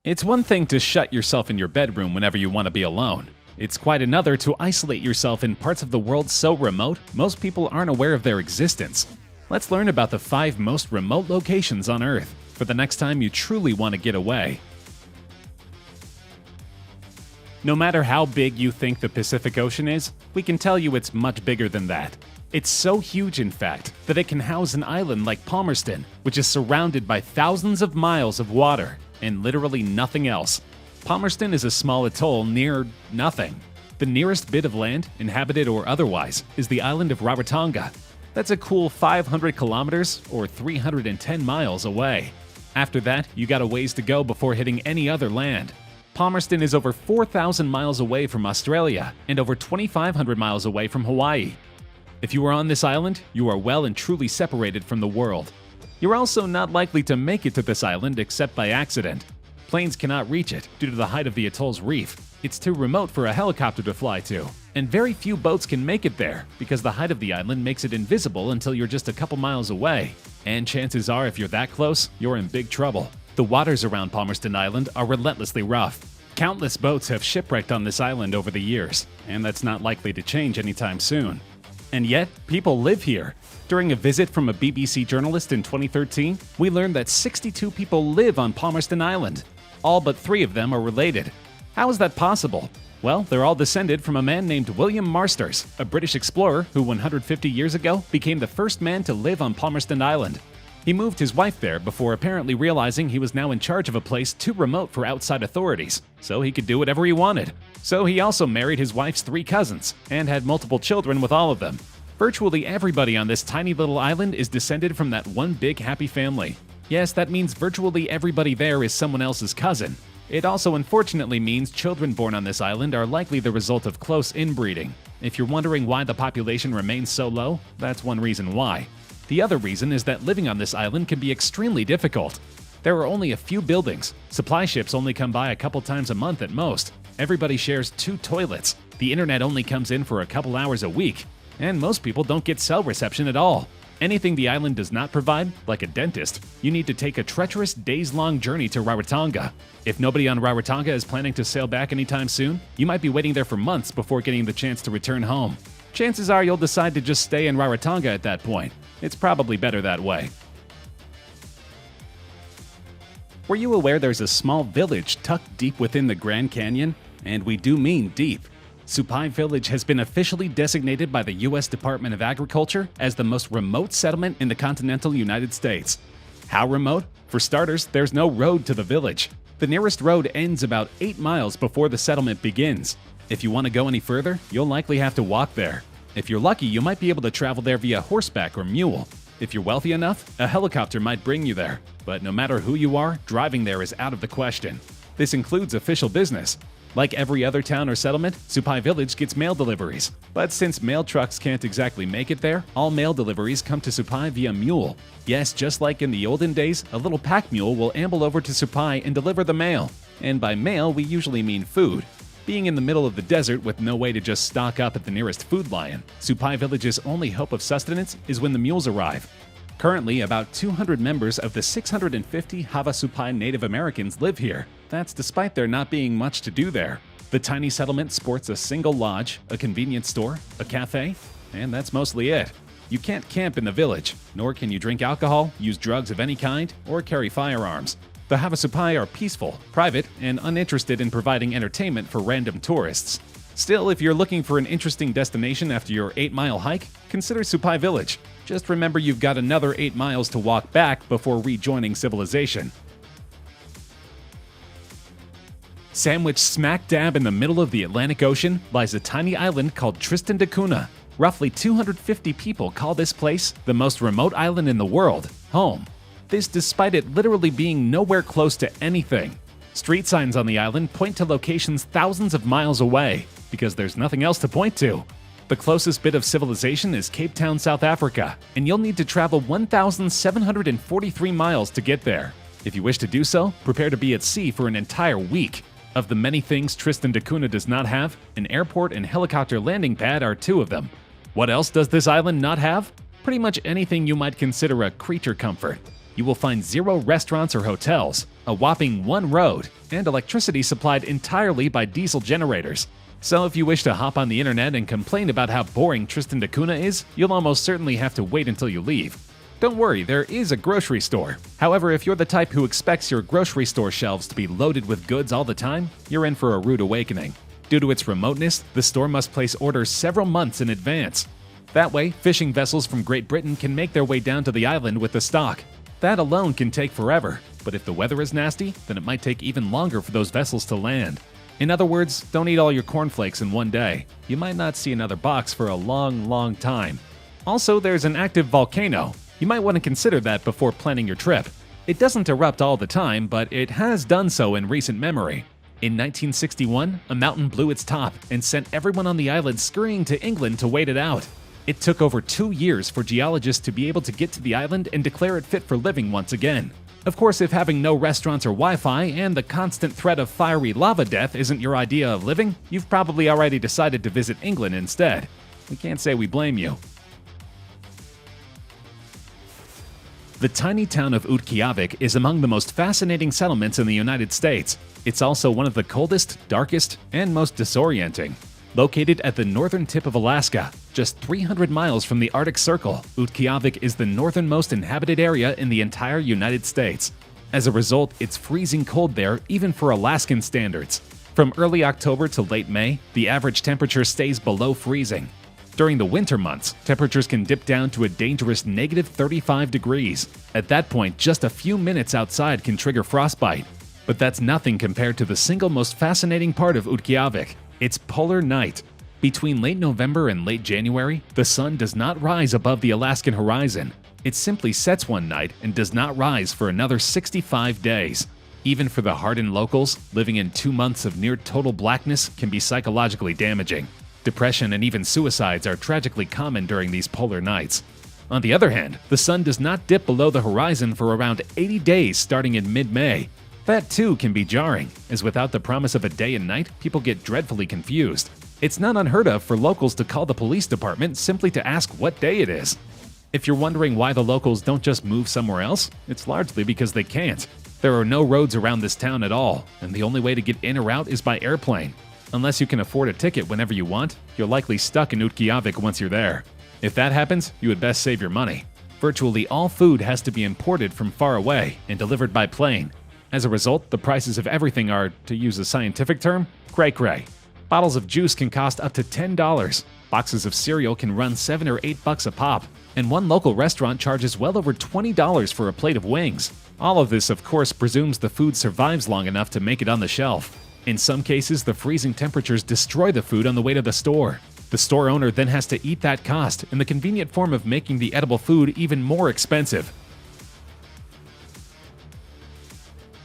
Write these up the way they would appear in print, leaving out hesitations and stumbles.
It's one thing to shut yourself in your bedroom whenever you want to be alone. It's quite another to isolate yourself in parts of the world so remote, most people aren't aware of their existence. Let's learn about the 5 most remote locations on Earth for the next time you truly want to get away. No matter how big you think the Pacific Ocean is, we can tell you it's much bigger than that. It's so huge, in fact, that it can house an island like Palmerston, which is surrounded by thousands of miles of water and literally nothing else. Palmerston is a small atoll near nothing. The nearest bit of land, inhabited or otherwise, is the island of Rarotonga. That's a cool 500 kilometers or 310 miles away. After that, you got a ways to go before hitting any other land. Palmerston is over 4,000 miles away from Australia and over 2,500 miles away from Hawaii. If you are on this island, you are well and truly separated from the world. You're also not likely to make it to this island except by accident. Planes cannot reach it due to the height of the atoll's reef. It's too remote for a helicopter to fly to, and very few boats can make it there because the height of the island makes it invisible until you're just a couple miles away. And chances are if you're that close, you're in big trouble. The waters around Palmerston Island are relentlessly rough. Countless boats have shipwrecked on this island over the years, and that's not likely to change anytime soon. And yet, people live here. During a visit from a BBC journalist in 2013, we learned that 62 people live on Palmerston Island. All but 3 of them are related. How is that possible? Well, they're all descended from a man named William Marsters, a British explorer who 150 years ago became the first man to live on Palmerston Island. He moved his wife there before apparently realizing he was now in charge of a place too remote for outside authorities, so he could do whatever he wanted. So he also married his wife's 3 cousins and had multiple children with all of them. Virtually everybody on this tiny little island is descended from that one big happy family. Yes, that means virtually everybody there is someone else's cousin. It also unfortunately means children born on this island are likely the result of close inbreeding. If you're wondering why the population remains so low, that's one reason why. The other reason is that living on this island can be extremely difficult. There are only a few buildings. Supply ships only come by a couple times a month at most. Everybody shares 2 toilets. The internet only comes in for a couple hours a week. And most people don't get cell reception at all. Anything the island does not provide, like a dentist, you need to take a treacherous days-long journey to Rarotonga. If nobody on Rarotonga is planning to sail back anytime soon, you might be waiting there for months before getting the chance to return home. Chances are you'll decide to just stay in Rarotonga at that point. It's probably better that way. Were you aware there's a small village tucked deep within the Grand Canyon? And we do mean deep. Supai Village has been officially designated by the U.S. Department of Agriculture as the most remote settlement in the continental United States. How remote? For starters, there's no road to the village. The nearest road ends about 8 miles before the settlement begins. If you want to go any further, you'll likely have to walk there. If you're lucky, you might be able to travel there via horseback or mule. If you're wealthy enough, a helicopter might bring you there. But no matter who you are, driving there is out of the question. This includes official business. Like every other town or settlement, Supai Village gets mail deliveries. But since mail trucks can't exactly make it there, all mail deliveries come to Supai via mule. Yes, just like in the olden days, a little pack mule will amble over to Supai and deliver the mail. And by mail, we usually mean food. Being in the middle of the desert with no way to just stock up at the nearest food lion, Supai Village's only hope of sustenance is when the mules arrive. Currently, about 200 members of the 650 Havasupai Native Americans live here. That's despite there not being much to do there. The tiny settlement sports a single lodge, a convenience store, a cafe, and that's mostly it. You can't camp in the village, nor can you drink alcohol, use drugs of any kind, or carry firearms. The Havasupai are peaceful, private, and uninterested in providing entertainment for random tourists. Still, if you're looking for an interesting destination after your 8-mile hike, consider Supai Village. Just remember you've got another 8 miles to walk back before rejoining civilization. Sandwiched smack dab in the middle of the Atlantic Ocean lies a tiny island called Tristan da Cunha. Roughly 250 people call this place, the most remote island in the world, home. This despite it literally being nowhere close to anything. Street signs on the island point to locations thousands of miles away, because there's nothing else to point to. The closest bit of civilization is Cape Town, South Africa, and you'll need to travel 1,743 miles to get there. If you wish to do so, prepare to be at sea for an entire week. Of the many things Tristan da Cunha does not have, an airport and helicopter landing pad are 2 of them. What else does this island not have? Pretty much anything you might consider a creature comfort. You will find 0 restaurants or hotels, a whopping one road, and electricity supplied entirely by diesel generators. So if you wish to hop on the internet and complain about how boring Tristan da Cunha is, you'll almost certainly have to wait until you leave. Don't worry, there is a grocery store. However, if you're the type who expects your grocery store shelves to be loaded with goods all the time, you're in for a rude awakening. Due to its remoteness, the store must place orders several months in advance. That way, fishing vessels from Great Britain can make their way down to the island with the stock. That alone can take forever, but if the weather is nasty, then it might take even longer for those vessels to land. In other words, don't eat all your cornflakes in one day. You might not see another box for a long time. Also, there's an active volcano. You might want to consider that before planning your trip. It doesn't erupt all the time, but it has done so in recent memory. In 1961, a mountain blew its top and sent everyone on the island scurrying to England to wait it out. It took over 2 years for geologists to be able to get to the island and declare it fit for living once again. Of course, if having no restaurants or Wi-Fi and the constant threat of fiery lava death isn't your idea of living, you've probably already decided to visit England instead. We can't say we blame you. The tiny town of Utqiagvik is among the most fascinating settlements in the United States. It's also one of the coldest, darkest, and most disorienting. Located at the northern tip of Alaska, just 300 miles from the Arctic Circle, Utqiagvik is the northernmost inhabited area in the entire United States. As a result, it's freezing cold there even for Alaskan standards. From early October to late May, the average temperature stays below freezing. During the winter months, temperatures can dip down to a dangerous -35 degrees. At that point, just a few minutes outside can trigger frostbite. But that's nothing compared to the single most fascinating part of Utqiagvik. It's polar night. Between late November and late January, the sun does not rise above the Alaskan horizon. It simply sets one night and does not rise for another 65 days. Even for the hardened locals, living in 2 months of near total blackness can be psychologically damaging. Depression and even suicides are tragically common during these polar nights. On the other hand, the sun does not dip below the horizon for around 80 days starting in mid-May. That too can be jarring, as without the promise of a day and night, people get dreadfully confused. It's not unheard of for locals to call the police department simply to ask what day it is. If you're wondering why the locals don't just move somewhere else, it's largely because they can't. There are no roads around this town at all, and the only way to get in or out is by airplane. Unless you can afford a ticket whenever you want, you're likely stuck in Utqiagvik once you're there. If that happens, you would best save your money. Virtually all food has to be imported from far away and delivered by plane. As a result, the prices of everything are, to use a scientific term, cray-cray. Bottles of juice can cost up to $10. Boxes of cereal can run $7 or $8 a pop. And one local restaurant charges well over $20 for a plate of wings. All of this, of course, presumes the food survives long enough to make it on the shelf. In some cases, the freezing temperatures destroy the food on the way to the store. The store owner then has to eat that cost, and the convenient form of making the edible food even more expensive.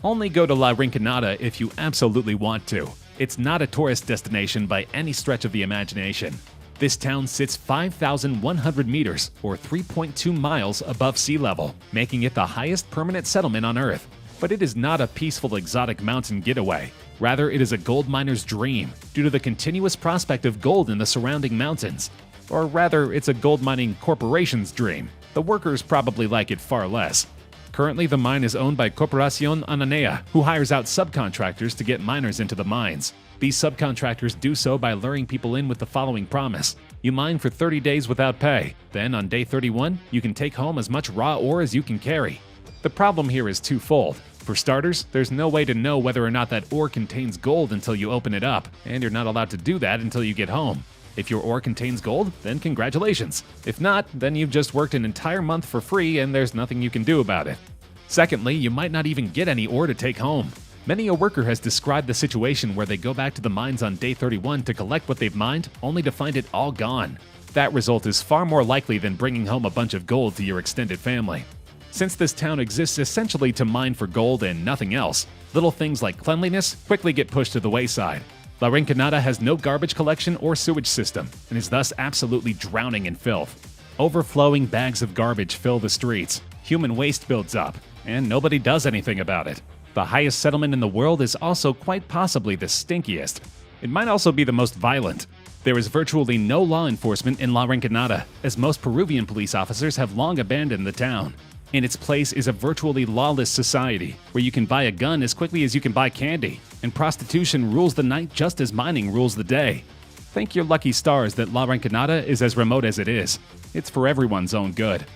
Only go to La Rinconada if you absolutely want to. It's not a tourist destination by any stretch of the imagination. This town sits 5,100 meters, or 3.2 miles above sea level, making it the highest permanent settlement on Earth. But it is not a peaceful exotic mountain getaway. Rather, it is a gold miner's dream, due to the continuous prospect of gold in the surrounding mountains. Or rather, it's a gold mining corporation's dream. The workers probably like it far less. Currently, the mine is owned by Corporación Ananea, who hires out subcontractors to get miners into the mines. These subcontractors do so by luring people in with the following promise. You mine for 30 days without pay. Then, on day 31, you can take home as much raw ore as you can carry. The problem here is twofold. For starters, there's no way to know whether or not that ore contains gold until you open it up, and you're not allowed to do that until you get home. If your ore contains gold, then congratulations. If not, then you've just worked an entire month for free and there's nothing you can do about it. Secondly, you might not even get any ore to take home. Many a worker has described the situation where they go back to the mines on day 31 to collect what they've mined, only to find it all gone. That result is far more likely than bringing home a bunch of gold to your extended family. Since this town exists essentially to mine for gold and nothing else, little things like cleanliness quickly get pushed to the wayside. La Rinconada has no garbage collection or sewage system, and is thus absolutely drowning in filth. Overflowing bags of garbage fill the streets, human waste builds up, and nobody does anything about it. The highest settlement in the world is also quite possibly the stinkiest. It might also be the most violent. There is virtually no law enforcement in La Rinconada, as most Peruvian police officers have long abandoned the town. In its place is a virtually lawless society, where you can buy a gun as quickly as you can buy candy, and prostitution rules the night just as mining rules the day. Thank your lucky stars that La Rinconada is as remote as it is. It's for everyone's own good.